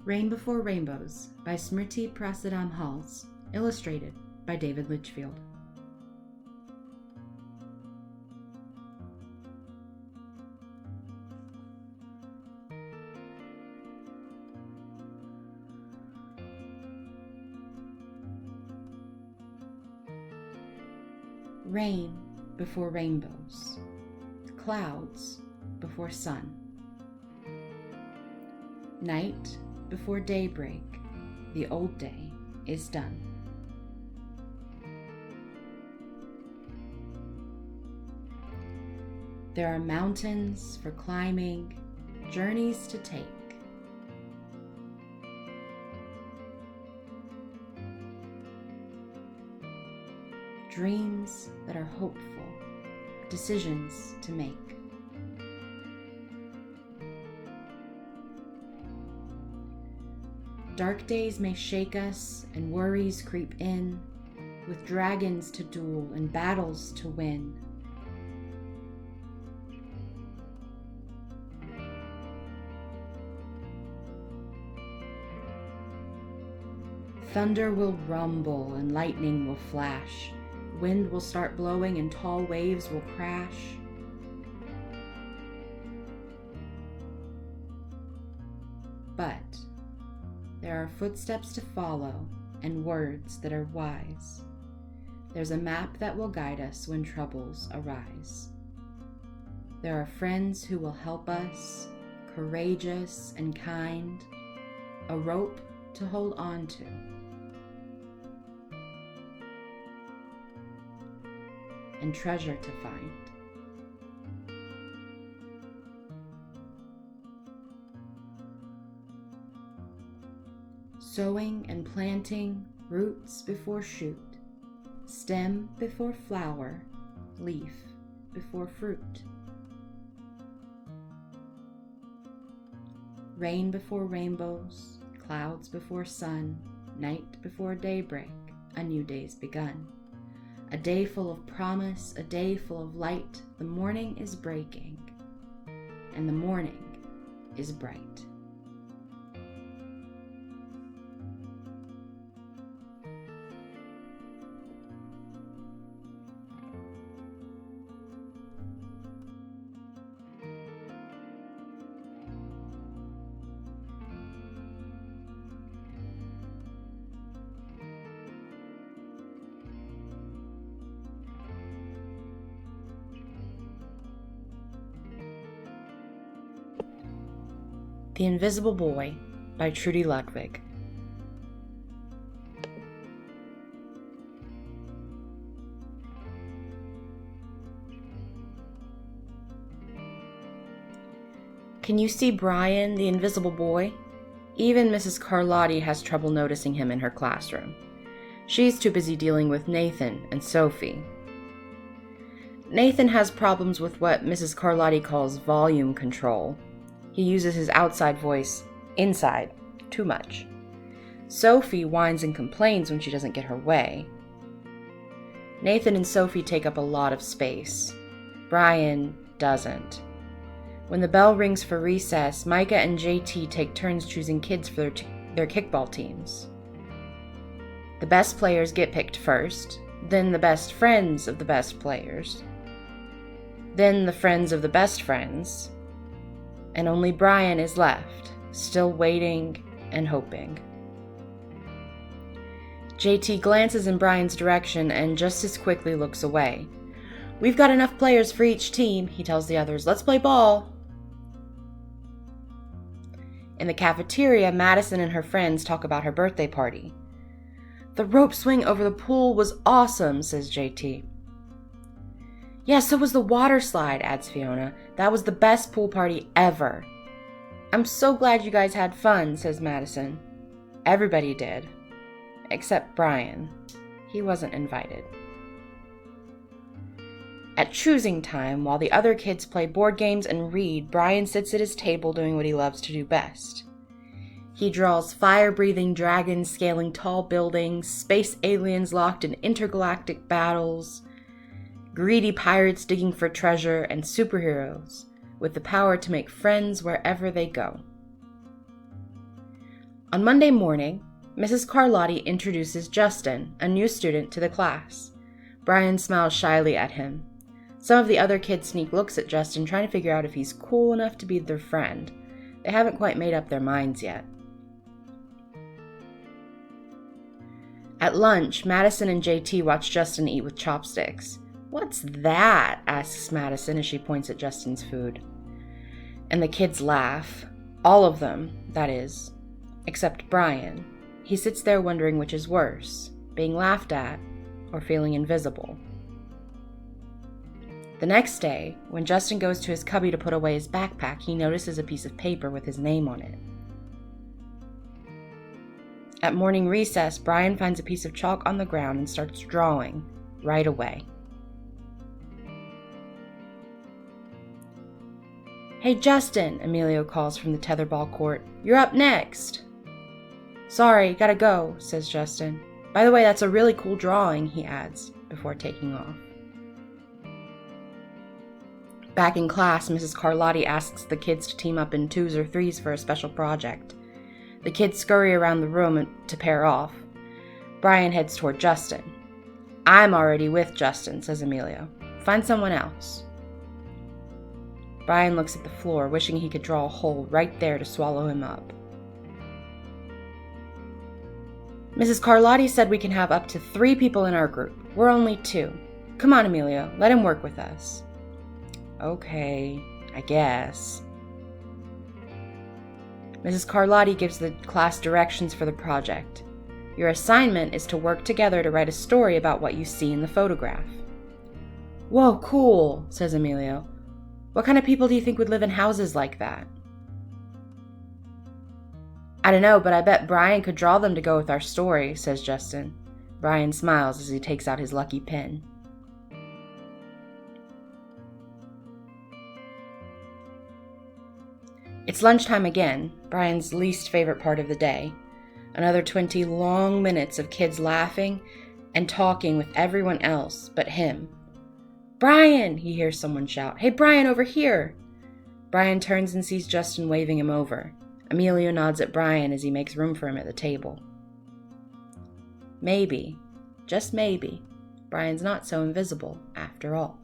Rain Before Rainbows by Smriti Prasadam Halls, illustrated by David Litchfield. Rain before rainbows, clouds before sun. Night before daybreak, the old day is done. There are mountains for climbing, journeys to take. Dreams that are hopeful, decisions to make. Dark days may shake us and worries creep in, with dragons to duel and battles to win. Thunder will rumble and lightning will flash. Wind will start blowing and tall waves will crash. But there are footsteps to follow and words that are wise. There's a map that will guide us when troubles arise. There are friends who will help us, courageous and kind, a rope to hold on to. And treasure to find. Sowing and planting, roots before shoot, stem before flower, leaf before fruit. Rain before rainbows, clouds before sun, night before daybreak, a new day's begun. A day full of promise, a day full of light. The morning is breaking, and the morning is bright. The Invisible Boy by Trudy Ludwig. Can you see Brian, the invisible boy? Even Mrs. Carlotti has trouble noticing him in her classroom. She's too busy dealing with Nathan and Sophie. Nathan has problems with what Mrs. Carlotti calls volume control. He uses his outside voice inside too much. Sophie whines and complains when she doesn't get her way. Nathan and Sophie take up a lot of space. Brian doesn't. When the bell rings for recess, Micah and JT take turns choosing kids for their kickball teams. The best players get picked first, then the best friends of the best players, then the friends of the best friends, and only Brian is left, still waiting and hoping. JT glances in Brian's direction and just as quickly looks away. "We've got enough players for each team," he tells the others. "Let's play ball." In the cafeteria, Madison and her friends talk about her birthday party. "The rope swing over the pool was awesome," says JT. "Yeah, so was the water slide," adds Fiona. "That was the best pool party ever." "I'm so glad you guys had fun," says Madison. Everybody did. Except Brian. He wasn't invited. At choosing time, while the other kids play board games and read, Brian sits at his table doing what he loves to do best. He draws fire-breathing dragons scaling tall buildings, space aliens locked in intergalactic battles, greedy pirates digging for treasure, and superheroes with the power to make friends wherever they go. On Monday morning, Mrs. Carlotti introduces Justin, a new student, to the class. Brian smiles shyly at him. Some of the other kids sneak looks at Justin, trying to figure out if he's cool enough to be their friend. They haven't quite made up their minds yet. At lunch, Madison and JT watch Justin eat with chopsticks. "What's that?" asks Madison as she points at Justin's food. And the kids laugh. All of them, that is. Except Brian. He sits there wondering which is worse, being laughed at or feeling invisible. The next day, when Justin goes to his cubby to put away his backpack, he notices a piece of paper with his name on it. At morning recess, Brian finds a piece of chalk on the ground and starts drawing right away. "Hey, Justin," Emilio calls from the tetherball court. "You're up next." "Sorry, gotta go," says Justin. "By the way, that's a really cool drawing," he adds, before taking off. Back in class, Mrs. Carlotti asks the kids to team up in 2s or 3s for a special project. The kids scurry around the room to pair off. Brian heads toward Justin. "I'm already with Justin," says Emilio. "Find someone else." Brian looks at the floor, wishing he could draw a hole right there to swallow him up. "Mrs. Carlotti said we can have up to 3 people in our group. We're only 2. Come on, Emilio, let him work with us." "Okay, I guess." Mrs. Carlotti gives the class directions for the project. Your assignment is to work together to write a story about what you see in the photograph. "Whoa, cool," says Emilio. "What kind of people do you think would live in houses like that?" "I don't know, but I bet Brian could draw them to go with our story," says Justin. Brian smiles as he takes out his lucky pen. It's lunchtime again, Brian's least favorite part of the day. Another 20 long minutes of kids laughing and talking with everyone else but him. "Brian!" he hears someone shout. "Hey, Brian, over here!" Brian turns and sees Justin waving him over. Emilio nods at Brian as he makes room for him at the table. Maybe, just maybe, Brian's not so invisible after all.